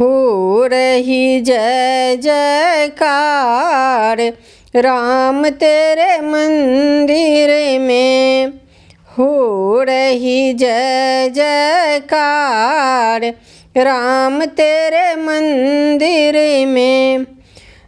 हो रही जय जयकार राम तेरे मंदिर में। हो रही जय जयकार राम तेरे मंदिर में।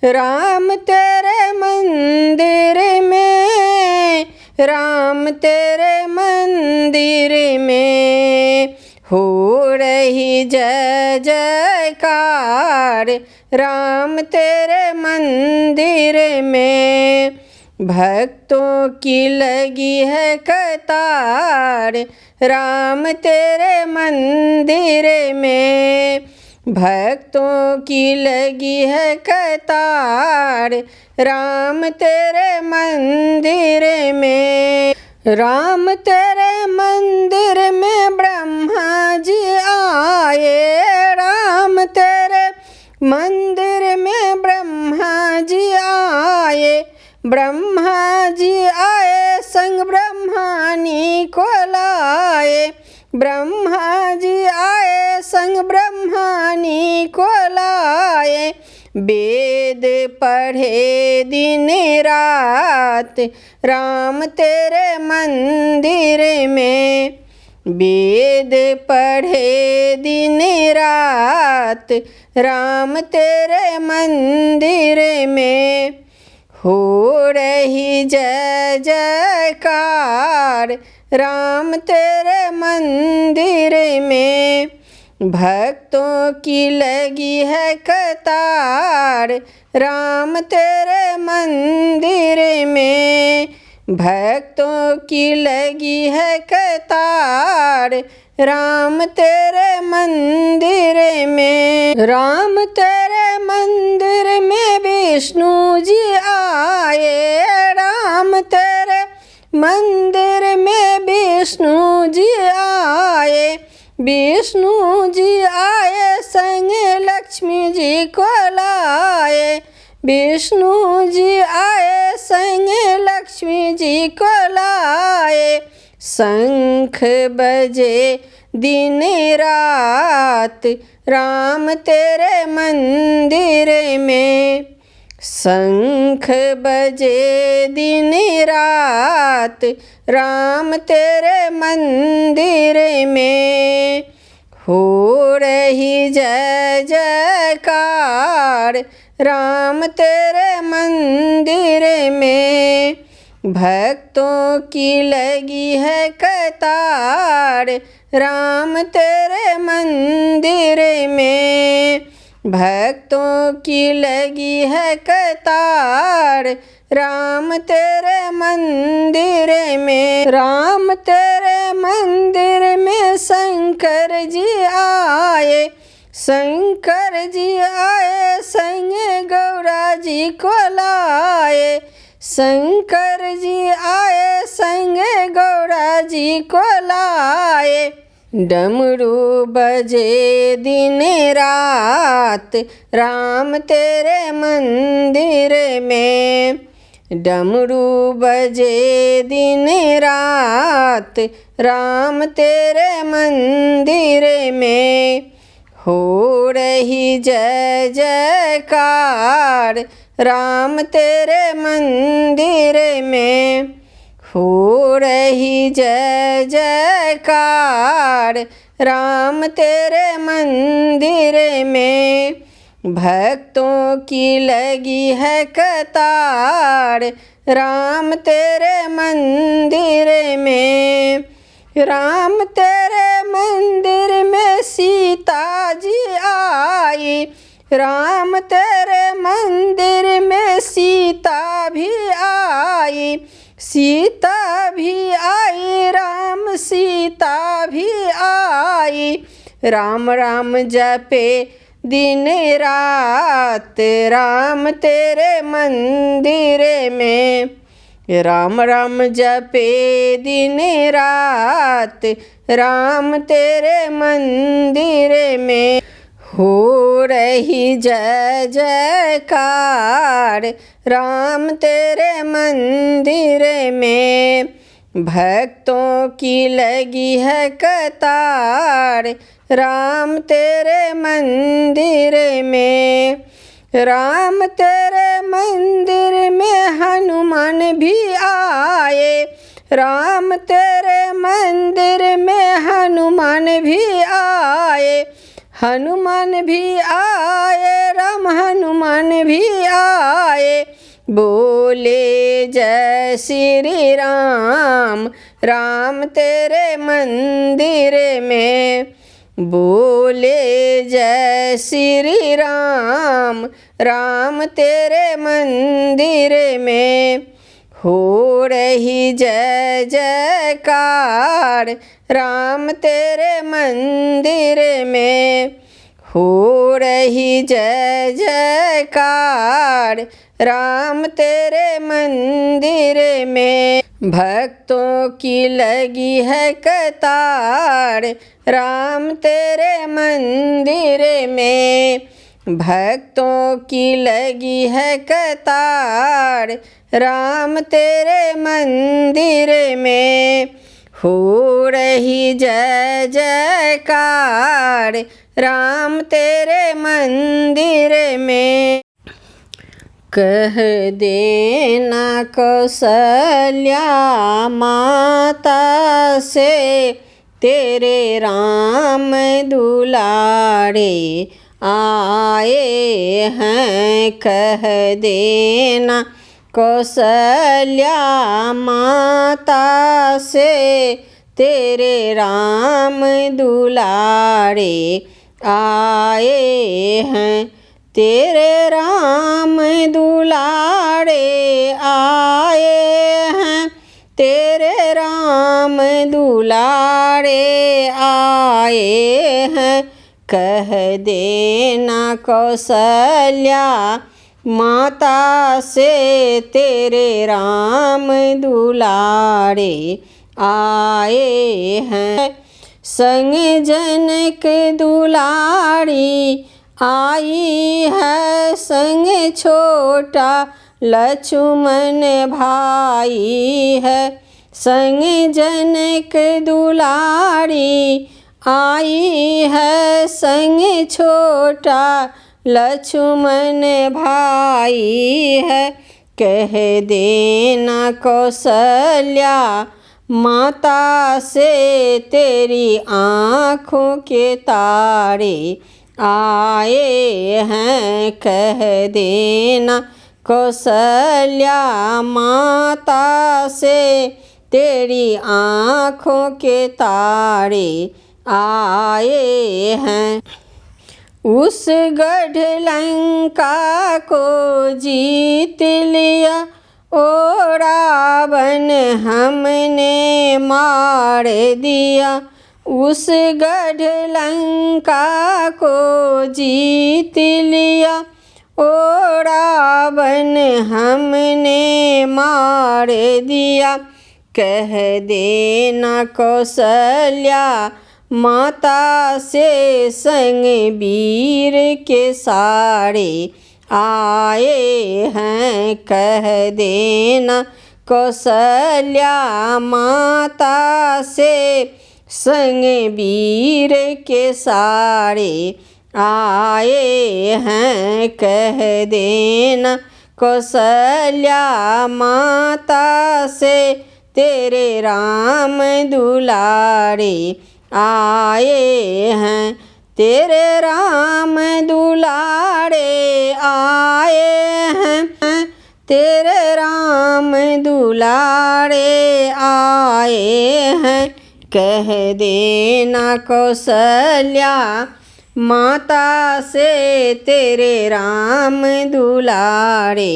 राम तेरे मंदिर में, राम तेरे मंदिर में। हो रही जय जयकार राम तेरे मंदिर में। भक्तों की लगी है कतार राम तेरे मंदिर में। भक्तों की लगी है कतार राम तेरे मंदिर में। राम तेरे मंदिर में ब्रह्मा जी आए। राम तेरे मंदिर में ब्रह्मा जी आए। ब्रह्मा जी आए संग ब्रह्मानी को लाए। ब्रह्मा जी आए संग ब्रह्मानी को लाए। वेद पढ़े दिन रात राम तेरे मंदिर में। वेद पढ़े दिन रात राम तेरे मंदिर में। हो रही जय जयकार राम तेरे मंदिर में। भक्तों की लगी है कतार राम तेरे मंदिर में। भक्तों की लगी है कतार राम तेरे मंदिर में। राम तेरे मंदिर में विष्णु जी आए। राम तेरे मंदिर में विष्णु जी आए। विष्णु जी आए संग लक्ष्मी जी को लाए। विष्णु जी आए संग लक्ष्मी जी को लाए। शंख बजे दिन रात राम तेरे मंदिर में। शंख बजे दिन रात राम तेरे मंदिर में। हो रही जय जयकार राम तेरे मंदिर में। भक्तों की लगी है कतार राम तेरे मंदिर में। भक्तों की लगी है कतार राम तेरे मंदिर में। राम तेरे मंदिर में शंकर जी आए। शंकर जी आए संग गौरा जी को लाए। शंकर जी आए संग गौरा जी को लाए। डमरू बजे दिन रात राम तेरे मंदिर में। डमरू बजे दिन रात राम तेरे मंदिर में। हो रही जय जयकार राम तेरे मंदिर में। हो रही जय जयकार राम तेरे मंदिर में। भक्तों की लगी है कतार राम तेरे मंदिर में। राम तेरे मंदिर में सीता जी आई। राम तेरे मंदिर में सीता भी आई। सीता भी आई राम सीता भी आई। राम राम जपे दिन रात राम तेरे मंदिर में। राम राम जपे दिन रात राम तेरे मंदिर में। हो रही जय जयकार राम तेरे मंदिर में। भक्तों की लगी है कतार राम तेरे मंदिर में। राम तेरे मंदिर में हनुमान भी आए। राम तेरे मंदिर में हनुमान भी आए। हनुमान भी आए राम हनुमान भी आए। बोले जय श्री राम राम तेरे मंदिर में। बोले जय श्री राम राम तेरे मंदिर में। हो रही जय जयकार राम तेरे मंदिर में। हो रही जय जयकार राम तेरे मंदिर में। भक्तों की लगी है कतार राम तेरे मंदिर में। भक्तों की लगी है कतार राम तेरे मंदिर में। हो रही जय जयकार राम तेरे मंदिर में। कह देना कौशल्या माता से तेरे राम दुलारे आए हैं। कह देना कौशल्या माता से तेरे राम दुलारे आए हैं। तेरे राम दुलारे आए हैं। तेरे राम दुलारे आए हैं। कह देना कौशल्या माता से तेरे राम दुलारे आए हैं। संग जनक दुलारी आई है। संग छोटा लक्ष्मण भाई है। संग जनक दुलारी आई है। संग छोटा लक्ष्मण भाई है। कह देना कौशल्या माता से तेरी आँखों के तारे आए हैं। कह देना कौशल्या माता से तेरी आँखों के तारे आए हैं। उस गढ़ लंका को जीत लिया ओ रावण हमने मार दिया। उस गढ़ लंका को जीत लिया ओ रावण हमने मार दिया। कह देना कौशल्या माता से संग वीर के सारे आए हैं। कह देना कौशल्या माता से संग वीर के सारे आए हैं। कह देना कौशल्या माता से तेरे राम दुलारे आए हैं। तेरे राम दुलारे आए हैं। तेरे राम दुलारे आए हैं। कह देना कौशल्या माता से तेरे राम दुलारे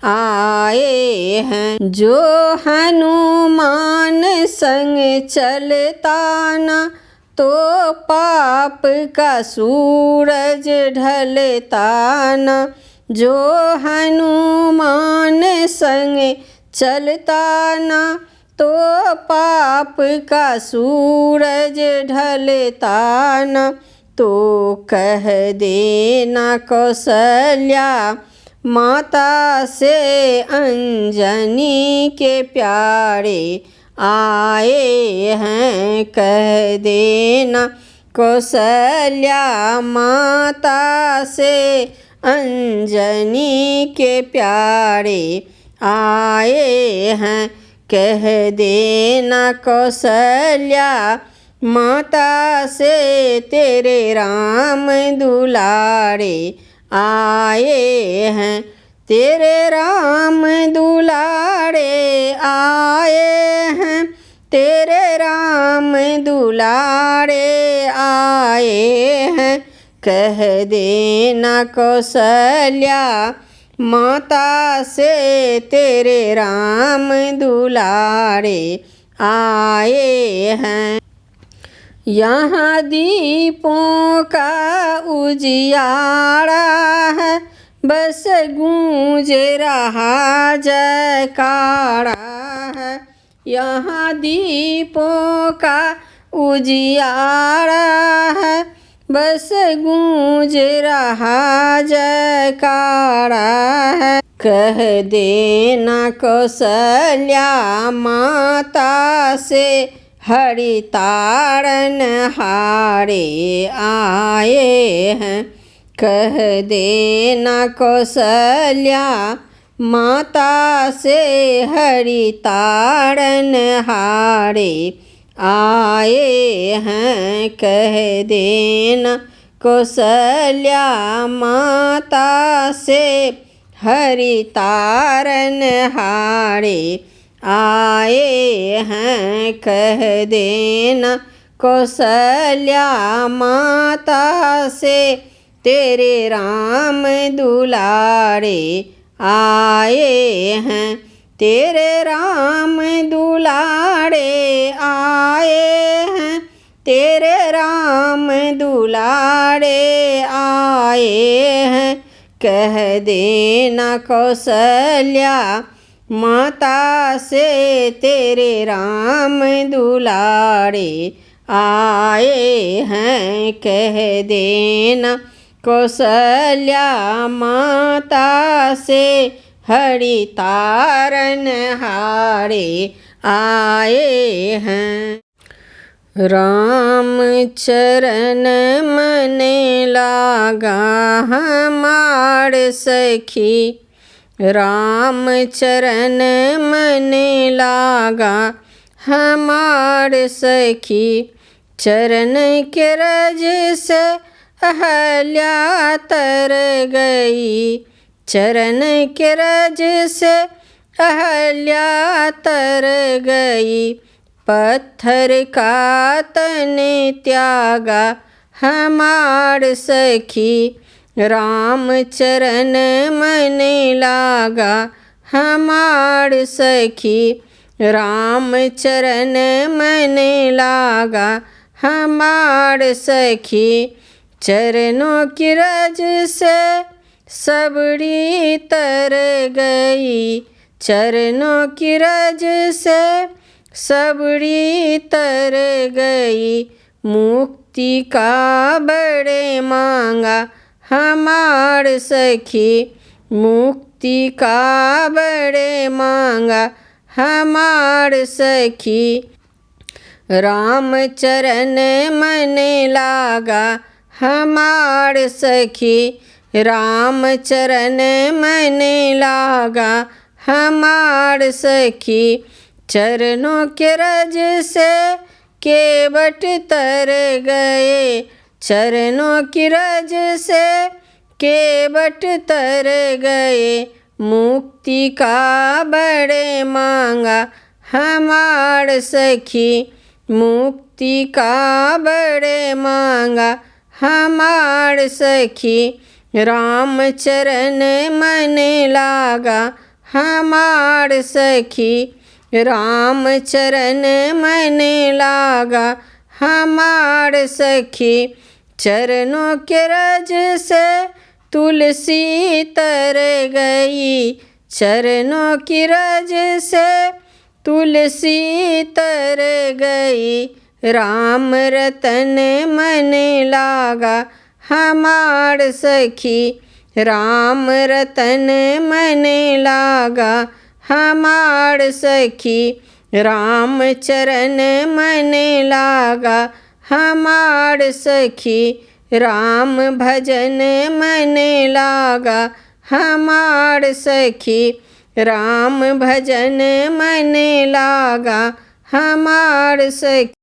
आए हैं। जो हनुमान संग चलता ना तो पाप का सूरज ढलता ना। जो हनुमान संग चलता ना तो पाप का सूरज ढलता ना। तो कह देना कौशल्या माता से अंजनी के प्यारे आए हैं। कह देना कौशल्या माता से अंजनी के प्यारे आए हैं। कह देना कौशल्या माता से तेरे राम दुलारे आए हैं। तेरे राम दुलारे आए हैं। तेरे राम दुलारे आए हैं। कह देना कौशल्या माता से तेरे राम दुलारे आए हैं। यहाँ दीपों का उजियारा है, बस गूंज रहा जयकारा है। यहाँ दीपों का उजियारा है, बस गूंज रहा जयकारा है। कह देना कौशल्या माता से हरितारण हारे आए हैं। कह देना कौशल्या माता से हरितारण हारे आए हैं। कह देना कौशल्या माता से हरितारण हारे आए हैं। कह देना कौशल्या माता से तेरे राम दुलारे आए हैं। तेरे राम दुलारे आए हैं। तेरे राम दुलारे आए हैं। कह देना कौशल्या माता से तेरे राम दुलारे आए हैं। कह देना कौशल्या माता से हरितारण हारे आए हैं। राम चरण मन लागा हमार सखी। राम चरण मन लागा हमार सखी। चरण के रज से अहल्या तर गई। चरण के रज से अहल्या तर गई। पत्थर का तन त्यागा हमार सखी। राम चरण मन लागा हमार सखी। राम चरण मन लागा हमार सखी। चरणों की रज से सबड़ी तर गई। चरणों की रज से सबड़ी तर गई। मुक्ति का बड़े मांगा हमार सखी। मुक्ति का बड़े मांगा हमार सखी। राम चरण मन लागा हमार सखी। राम चरण मन लागा हमार सखी। चरणों के रज से केवट तर गए। चरणों की रज से केवट तर गए। मुक्ति का बड़े मांगा हमार सखी। मुक्ति का बड़े मांगा हमार सखी। राम चरण मन लागा हमार सखी। राम चरण मन लागा हमार सखी। चरणों के रज से तुलसी तर गई। चरणों की रज से तुलसी तर गई। राम रतन मन लागा हमार सखी। राम रतन मन लागा हमार सखी। राम चरण मन लागा हमार सखी, राम भजन मन लागा हमार सखी, राम भजन मन लागा हमार सखी।